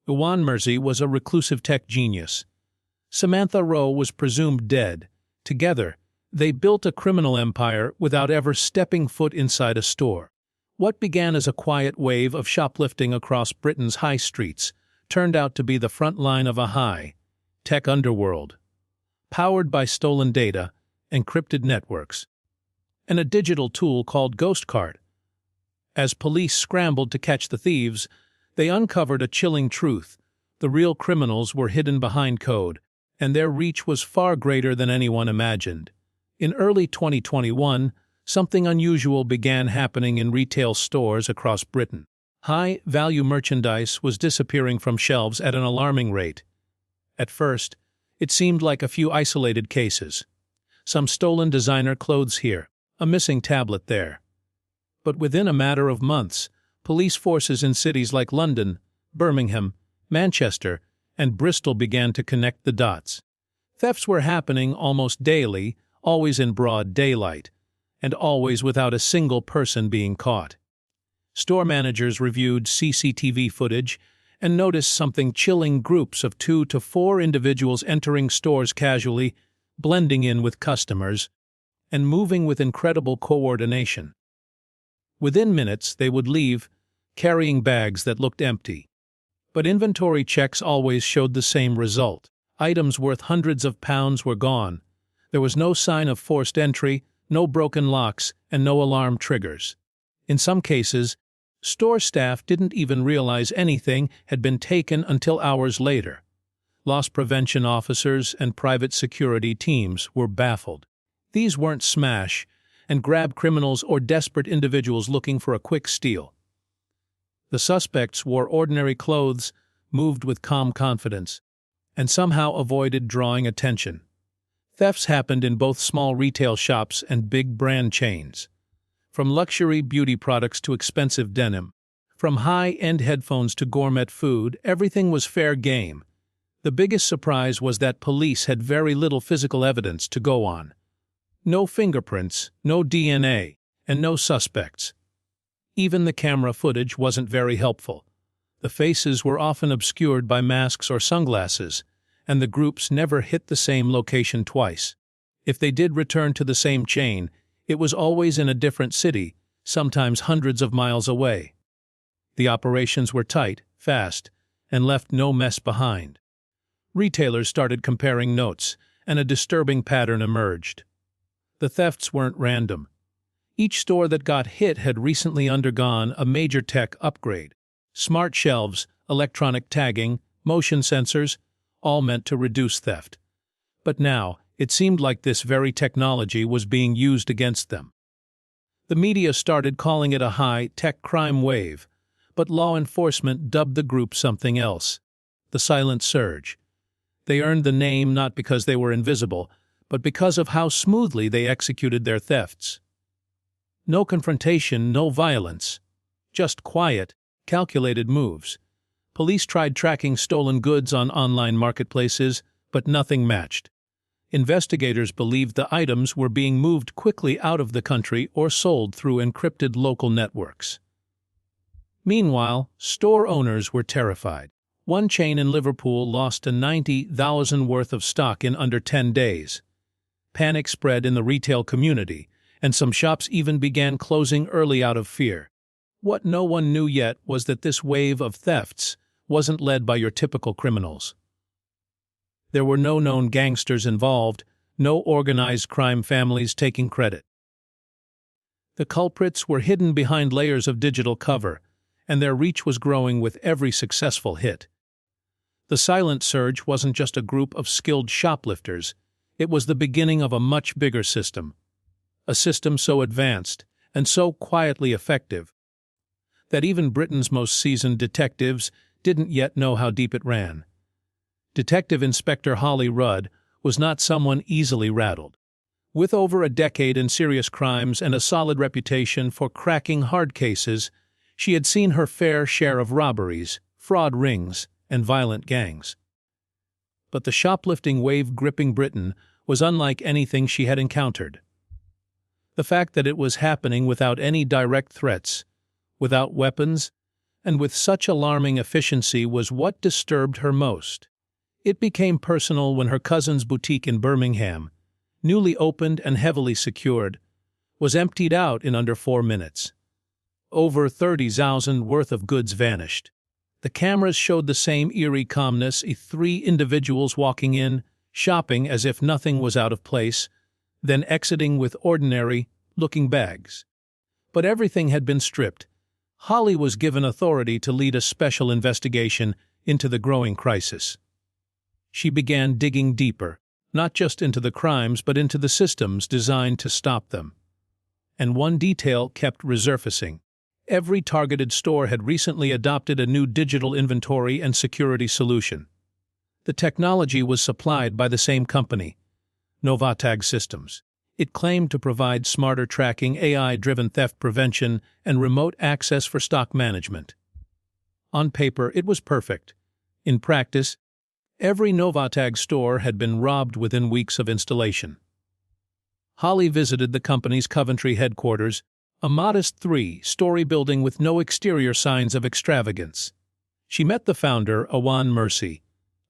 Iwan Mersey was a reclusive tech genius. Samantha Rowe was presumed dead. Together, they built a criminal empire without ever stepping foot inside a store. What began as a quiet wave of shoplifting across Britain's high streets turned out to be the front line of a high-tech underworld, powered by stolen data, encrypted networks, and a digital tool called GhostCart. As police scrambled to catch the thieves, they uncovered a chilling truth. The real criminals were hidden behind code, and their reach was far greater than anyone imagined. In early 2021, something unusual began happening in retail stores across Britain. High-value merchandise was disappearing from shelves at an alarming rate. At first, it seemed like a few isolated cases. Some stolen designer clothes here, a missing tablet there. But within a matter of months, police forces in cities like London, Birmingham, Manchester, and Bristol began to connect the dots. Thefts were happening almost daily, always in broad daylight, and always without a single person being caught. Store managers reviewed CCTV footage and noticed something chilling: groups of 2 to 4 individuals entering stores casually, blending in with customers, and moving with incredible coordination. Within minutes, they would leave, carrying bags that looked empty. But inventory checks always showed the same result. Items worth hundreds of pounds were gone. There was no sign of forced entry, no broken locks, and no alarm triggers. In some cases, store staff didn't even realize anything had been taken until hours later. Loss prevention officers and private security teams were baffled. These weren't smash and grab criminals or desperate individuals looking for a quick steal. The suspects wore ordinary clothes, moved with calm confidence, and somehow avoided drawing attention. Thefts happened in both small retail shops and big brand chains. From luxury beauty products to expensive denim, from high-end headphones to gourmet food, everything was fair game. The biggest surprise was that police had very little physical evidence to go on. No fingerprints, no DNA, and no suspects. Even the camera footage wasn't very helpful. The faces were often obscured by masks or sunglasses, and the groups never hit the same location twice. If they did return to the same chain, it was always in a different city, sometimes hundreds of miles away. The operations were tight, fast, and left no mess behind. Retailers started comparing notes, and a disturbing pattern emerged. The thefts weren't random. Each store that got hit had recently undergone a major tech upgrade. Smart shelves, electronic tagging, motion sensors, all meant to reduce theft. But now, it seemed like this very technology was being used against them. The media started calling it a high-tech crime wave, but law enforcement dubbed the group something else: the Silent Surge. They earned the name not because they were invisible, but because of how smoothly they executed their thefts. No confrontation, no violence. Just quiet, calculated moves. Police tried tracking stolen goods on online marketplaces, but nothing matched. Investigators believed the items were being moved quickly out of the country or sold through encrypted local networks. Meanwhile, store owners were terrified. One chain in Liverpool lost $90,000 worth of stock in under 10 days. Panic spread in the retail community, and some shops even began closing early out of fear. What no one knew yet was that this wave of thefts wasn't led by your typical criminals. There were no known gangsters involved, no organized crime families taking credit. The culprits were hidden behind layers of digital cover, and their reach was growing with every successful hit. The Silent Surge wasn't just a group of skilled shoplifters, it was the beginning of a much bigger system. A system so advanced and so quietly effective that even Britain's most seasoned detectives didn't yet know how deep it ran. Detective Inspector Holly Rudd was not someone easily rattled. With over a decade in serious crimes and a solid reputation for cracking hard cases, she had seen her fair share of robberies, fraud rings, and violent gangs. But the shoplifting wave gripping Britain was unlike anything she had encountered. The fact that it was happening without any direct threats, without weapons, And with such alarming efficiency was what disturbed her most. It became personal when her cousin's boutique in Birmingham, newly opened and heavily secured, was emptied out in under 4 minutes. Over 30,000 worth of goods vanished. The cameras showed the same eerie calmness, 3 individuals walking in, shopping as if nothing was out of place, then exiting with ordinary-looking bags. But everything had been stripped. Holly was given authority to lead a special investigation into the growing crisis. She began digging deeper, not just into the crimes but into the systems designed to stop them. And one detail kept resurfacing. Every targeted store had recently adopted a new digital inventory and security solution. The technology was supplied by the same company, Novatag Systems. It claimed to provide smarter tracking, AI-driven theft prevention, and remote access for stock management. On paper, it was perfect. In practice, every Novatag store had been robbed within weeks of installation. Holly visited the company's Coventry headquarters, a modest 3-story building with no exterior signs of extravagance. She met the founder, Awan Mercy,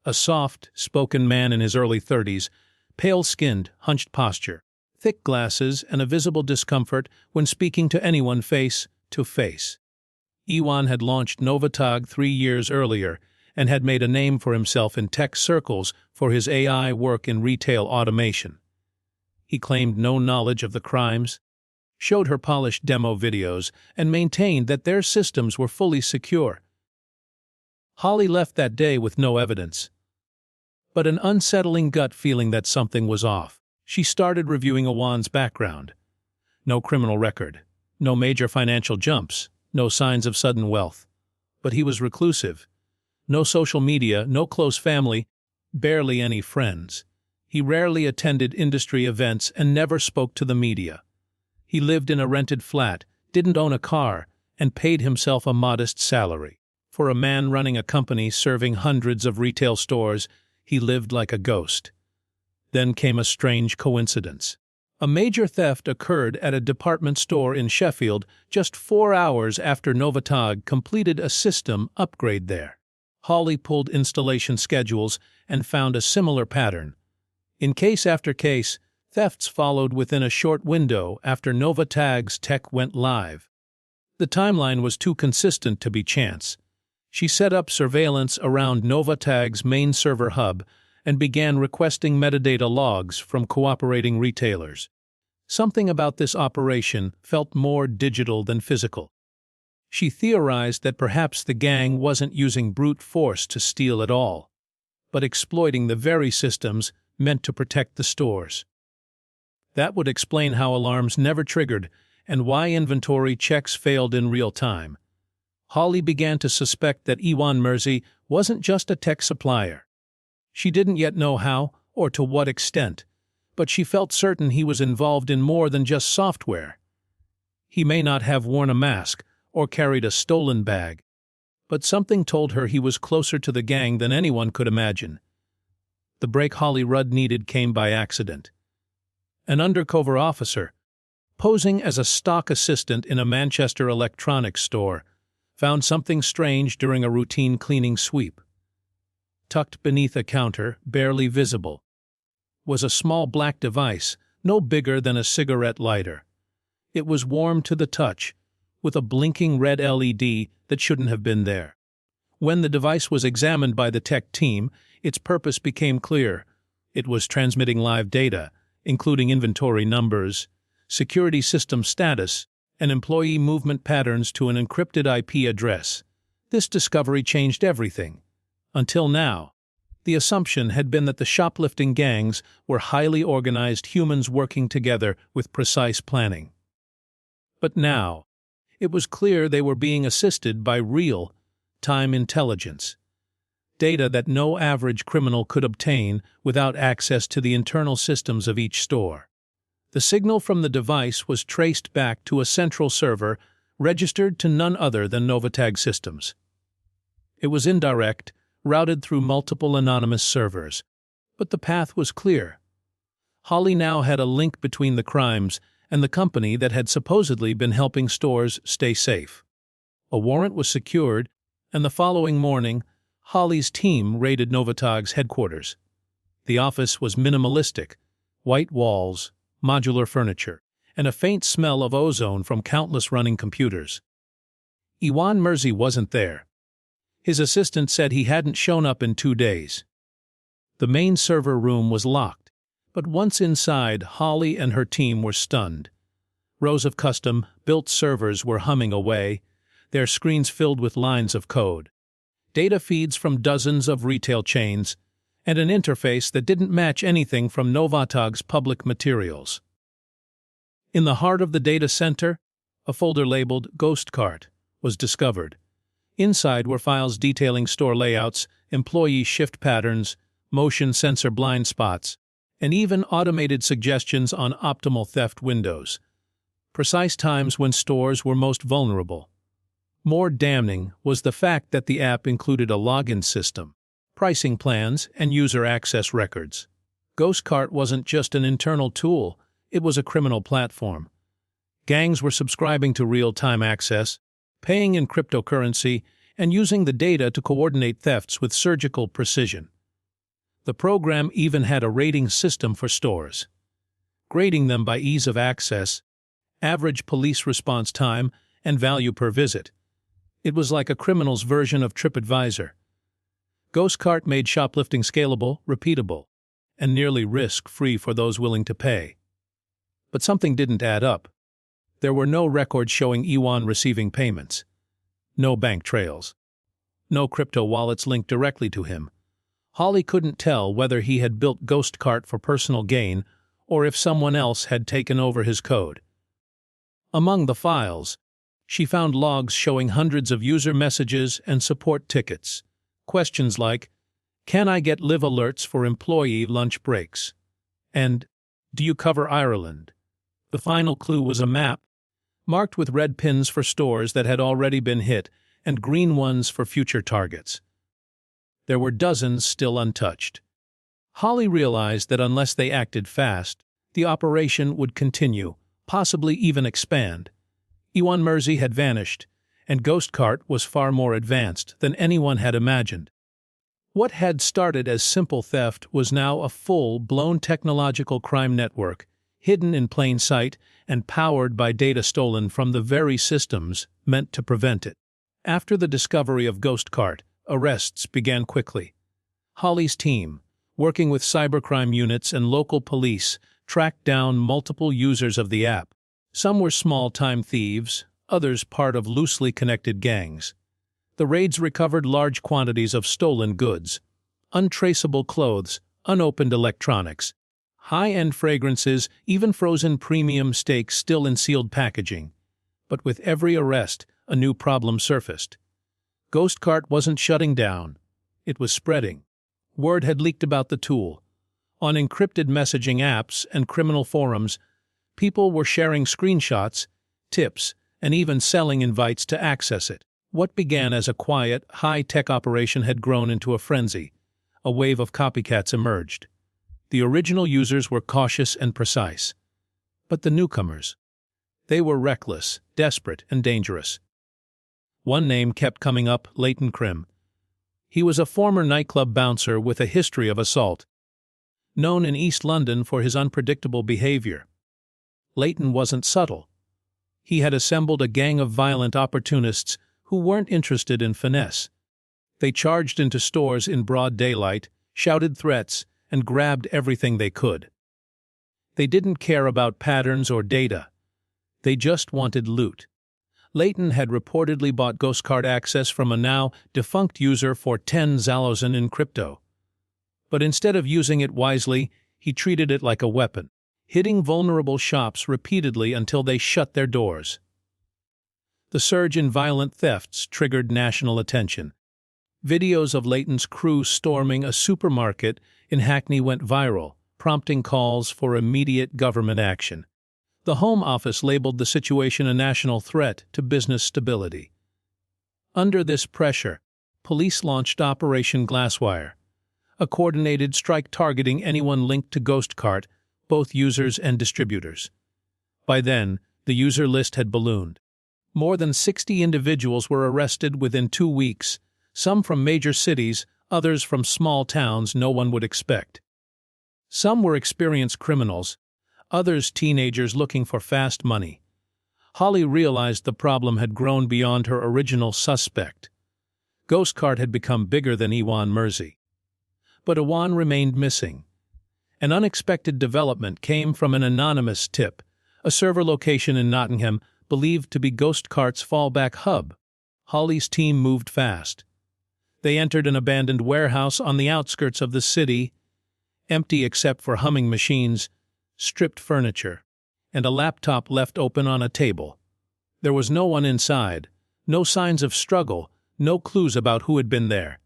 a soft-spoken man in his early 30s, pale-skinned, hunched posture, thick glasses, and a visible discomfort when speaking to anyone face to face. Awan had launched Novatag 3 years earlier and had made a name for himself in tech circles for his AI work in retail automation. He claimed no knowledge of the crimes, showed her polished demo videos, and maintained that their systems were fully secure. Holly left that day with no evidence, but an unsettling gut feeling that something was off. She started reviewing Awan's background. No criminal record, no major financial jumps, no signs of sudden wealth. But he was reclusive. No social media, no close family, barely any friends. He rarely attended industry events and never spoke to the media. He lived in a rented flat, didn't own a car, and paid himself a modest salary. For a man running a company serving hundreds of retail stores, he lived like a ghost. Then came a strange coincidence. A major theft occurred at a department store in Sheffield just 4 hours after Novatag completed a system upgrade there. Holly pulled installation schedules and found a similar pattern. In case after case, thefts followed within a short window after Novatag's tech went live. The timeline was too consistent to be chance. She set up surveillance around Novatag's main server hub and began requesting metadata logs from cooperating retailers. Something about this operation felt more digital than physical. She theorized that perhaps the gang wasn't using brute force to steal at all, but exploiting the very systems meant to protect the stores. That would explain how alarms never triggered and why inventory checks failed in real time. Holly began to suspect that Awan Mercy wasn't just a tech supplier. She didn't yet know how or to what extent, but she felt certain he was involved in more than just software. He may not have worn a mask or carried a stolen bag, but something told her he was closer to the gang than anyone could imagine. The break Holly Rudd needed came by accident. An undercover officer, posing as a stock assistant in a Manchester electronics store, found something strange during a routine cleaning sweep. Tucked beneath a counter, barely visible, was a small black device, no bigger than a cigarette lighter. It was warm to the touch, with a blinking red LED that shouldn't have been there. When the device was examined by the tech team, its purpose became clear. It was transmitting live data, including inventory numbers, security system status, and employee movement patterns to an encrypted IP address. This discovery changed everything. Until now, the assumption had been that the shoplifting gangs were highly organized humans working together with precise planning. But now, it was clear they were being assisted by real-time intelligence, data that no average criminal could obtain without access to the internal systems of each store. The signal from the device was traced back to a central server registered to none other than Novatag Systems. It was indirect, routed through multiple anonymous servers, but the path was clear. Holly now had a link between the crimes and the company that had supposedly been helping stores stay safe. A warrant was secured, And the following morning, Holly's team raided Novatog's headquarters. The office was minimalistic: white walls, modular furniture, and a faint smell of ozone from countless running computers. Iwan Mirzi wasn't there. His assistant said he hadn't shown up in 2 days. The main server room was locked, but once inside, Holly and her team were stunned. Rows of custom-built servers were humming away, their screens filled with lines of code, data feeds from dozens of retail chains, and an interface that didn't match anything from Novatog's public materials. In the heart of the data center, a folder labeled GhostCart was discovered. Inside were files detailing store layouts, employee shift patterns, motion sensor blind spots, and even automated suggestions on optimal theft windows. Precise times when stores were most vulnerable. More damning was the fact that the app included a login system, pricing plans, and user access records. GhostCart wasn't just an internal tool, it was a criminal platform. Gangs were subscribing to real-time access, paying in cryptocurrency, and using the data to coordinate thefts with surgical precision. The program even had a rating system for stores, grading them by ease of access, average police response time, and value per visit. It was like a criminal's version of TripAdvisor. GhostCart made shoplifting scalable, repeatable, and nearly risk-free for those willing to pay. But something didn't add up. There were no records showing Iwan receiving payments, no bank trails, no crypto wallets linked directly to him. Holly couldn't tell whether he had built GhostCart for personal gain or if someone else had taken over his code. Among the files, she found logs showing hundreds of user messages and support tickets. Questions like, "Can I get live alerts for employee lunch breaks?" and "Do you cover Ireland?" The final clue was a map, marked with red pins for stores that had already been hit and green ones for future targets. There were dozens still untouched. Holly realized that unless they acted fast, the operation would continue, possibly even expand. Iwan Mirzi had vanished, and GhostCart was far more advanced than anyone had imagined. What had started as simple theft was now a full-blown technological crime network, hidden in plain sight and powered by data stolen from the very systems meant to prevent it. After the discovery of GhostCart, arrests began quickly. Holly's team, working with cybercrime units and local police, tracked down multiple users of the app. Some were small-time thieves, others part of loosely connected gangs. The raids recovered large quantities of stolen goods, untraceable clothes, unopened electronics, high-end fragrances, even frozen premium steaks still in sealed packaging. But with every arrest, a new problem surfaced. GhostCart wasn't shutting down. It was spreading. Word had leaked about the tool. On encrypted messaging apps and criminal forums, people were sharing screenshots, tips, and even selling invites to access it. What began as a quiet, high-tech operation had grown into a frenzy. A wave of copycats emerged. The original users were cautious and precise. But the newcomers? They were reckless, desperate, and dangerous. One name kept coming up: Leighton Krim. He was a former nightclub bouncer with a history of assault, known in East London for his unpredictable behavior. Leighton wasn't subtle. He had assembled a gang of violent opportunists who weren't interested in finesse. They charged into stores in broad daylight, shouted threats, and grabbed everything they could. They didn't care about patterns or data. They just wanted loot. Leighton had reportedly bought GhostCart access from a now-defunct user for 10 Zalozen in crypto. But instead of using it wisely, he treated it like a weapon, hitting vulnerable shops repeatedly until they shut their doors. The surge in violent thefts triggered national attention. Videos of Leighton's crew storming a supermarket in Hackney went viral, prompting calls for immediate government action. The Home Office labeled the situation a national threat to business stability. Under this pressure, police launched Operation Glasswire, a coordinated strike targeting anyone linked to GhostCart, both users and distributors. By then, the user list had ballooned. More than 60 individuals were arrested within 2 weeks, some from major cities, others from small towns no one would expect. Some were experienced criminals, others teenagers looking for fast money. Holly realized the problem had grown beyond her original suspect. GhostCart had become bigger than Iwan Mersey. But Iwan remained missing. An unexpected development came from an anonymous tip, a server location in Nottingham believed to be GhostCart's fallback hub. Holly's team moved fast. They entered an abandoned warehouse on the outskirts of the city, empty except for humming machines, stripped furniture, and a laptop left open on a table. There was no one inside, no signs of struggle, no clues about who had been there.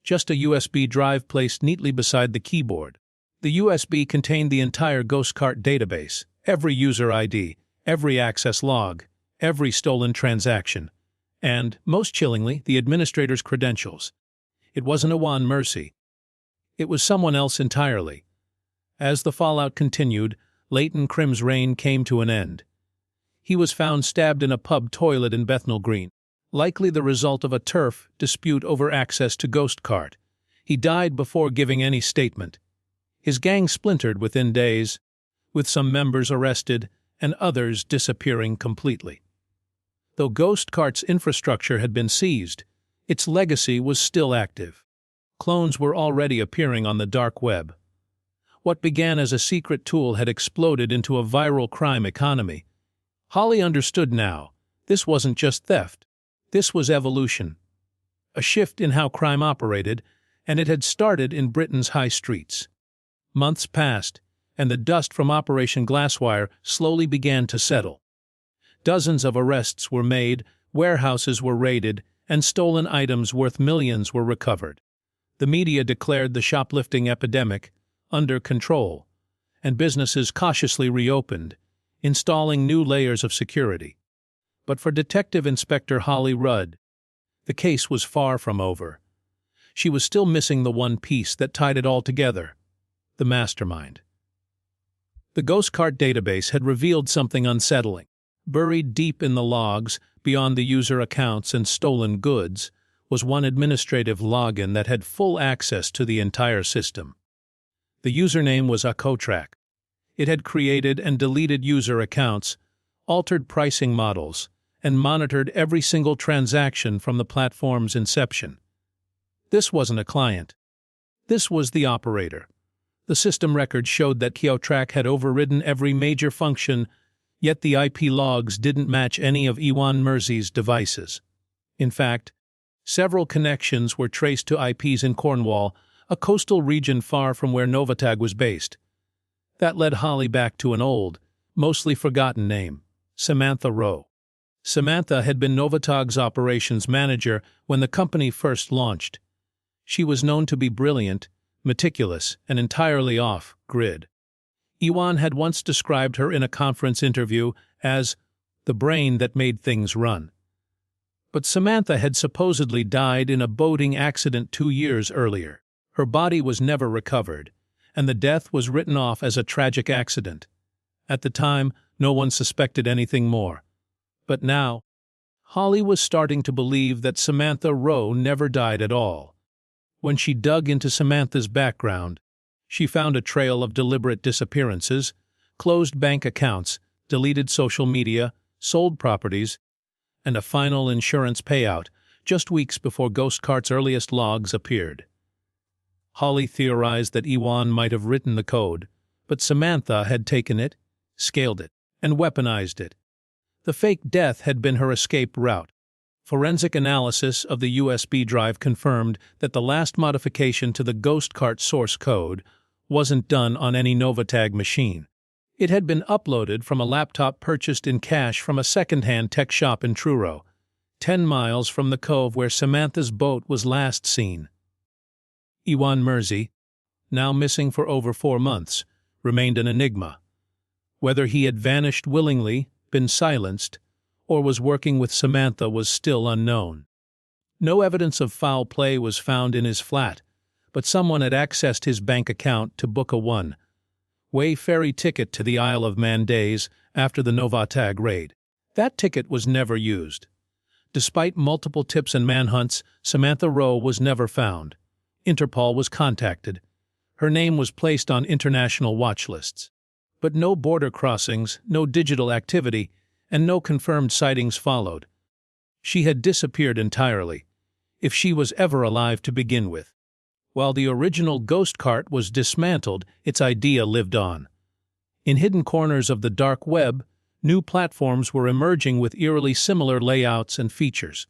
Just a USB drive placed neatly beside the keyboard. The USB contained the entire GhostCart database, every user ID, every access log, every stolen transaction, and, most chillingly, the administrator's credentials. It wasn't Iwan Mersey. It was someone else entirely. As the fallout continued, Leighton Crim's reign came to an end. He was found stabbed in a pub toilet in Bethnal Green, likely the result of a turf dispute over access to GhostCart. He died before giving any statement. His gang splintered within days, with some members arrested and others disappearing completely. Though GhostCart's infrastructure had been seized, its legacy was still active. Clones were already appearing on the dark web. What began as a secret tool had exploded into a viral crime economy. Holly understood now. This wasn't just theft. This was evolution. A shift in how crime operated, and it had started in Britain's high streets. Months passed, and the dust from Operation Glasswire slowly began to settle. Dozens of arrests were made, warehouses were raided, and stolen items worth millions were recovered. The media declared the shoplifting epidemic under control, and businesses cautiously reopened, installing new layers of security. But for Detective Inspector Holly Rudd, the case was far from over. She was still missing the one piece that tied it all together: the mastermind. The GhostCart database had revealed something unsettling. Buried deep in the logs, beyond the user accounts and stolen goods, was one administrative login that had full access to the entire system. The username was Akotrak. It had created and deleted user accounts, altered pricing models, and monitored every single transaction from the platform's inception. This wasn't a client. This was the operator. The system records showed that Akotrak had overridden every major function, yet the IP logs didn't match any of Iwan Mersey's devices. In fact, several connections were traced to IPs in Cornwall, a coastal region far from where Novatag was based. That led Holly back to an old, mostly forgotten name: Samantha Rowe. Samantha had been Novatag's operations manager when the company first launched. She was known to be brilliant, meticulous, and entirely off-grid. Iwan had once described her in a conference interview as the brain that made things run. But Samantha had supposedly died in a boating accident 2 years earlier. Her body was never recovered, and the death was written off as a tragic accident. At the time, no one suspected anything more. But now, Holly was starting to believe that Samantha Rowe never died at all. When she dug into Samantha's background, she found a trail of deliberate disappearances, closed bank accounts, deleted social media, sold properties, and a final insurance payout just weeks before GhostCart's earliest logs appeared. Holly theorized that Iwan might have written the code, but Samantha had taken it, scaled it, and weaponized it. The fake death had been her escape route. Forensic analysis of the USB drive confirmed that the last modification to the GhostCart source code wasn't done on any Novatag machine. It had been uploaded from a laptop purchased in cash from a second-hand tech shop in Truro, 10 miles from the cove where Samantha's boat was last seen. Iwan Mersey, now missing for over 4 months, remained an enigma. Whether he had vanished willingly, been silenced, or was working with Samantha was still unknown. No evidence of foul play was found in his flat, but someone had accessed his bank account to book a one-way ferry ticket to the Isle of Man days after the Novatag raid. That ticket was never used. Despite multiple tips and manhunts, Samantha Rowe was never found. Interpol was contacted. Her name was placed on international watch lists. But no border crossings, no digital activity, and no confirmed sightings followed. She had disappeared entirely, if she was ever alive to begin with. While the original GhostCart was dismantled, its idea lived on. In hidden corners of the dark web, new platforms were emerging with eerily similar layouts and features.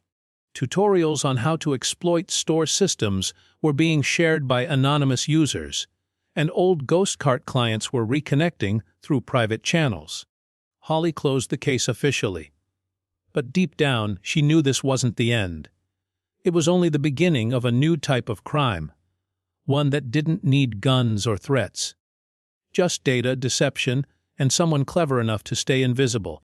Tutorials on how to exploit store systems were being shared by anonymous users, and old GhostCart clients were reconnecting through private channels. Holly closed the case officially. But deep down, she knew this wasn't the end. It was only the beginning of a new type of crime, one that didn't need guns or threats. Just data, deception, and someone clever enough to stay invisible.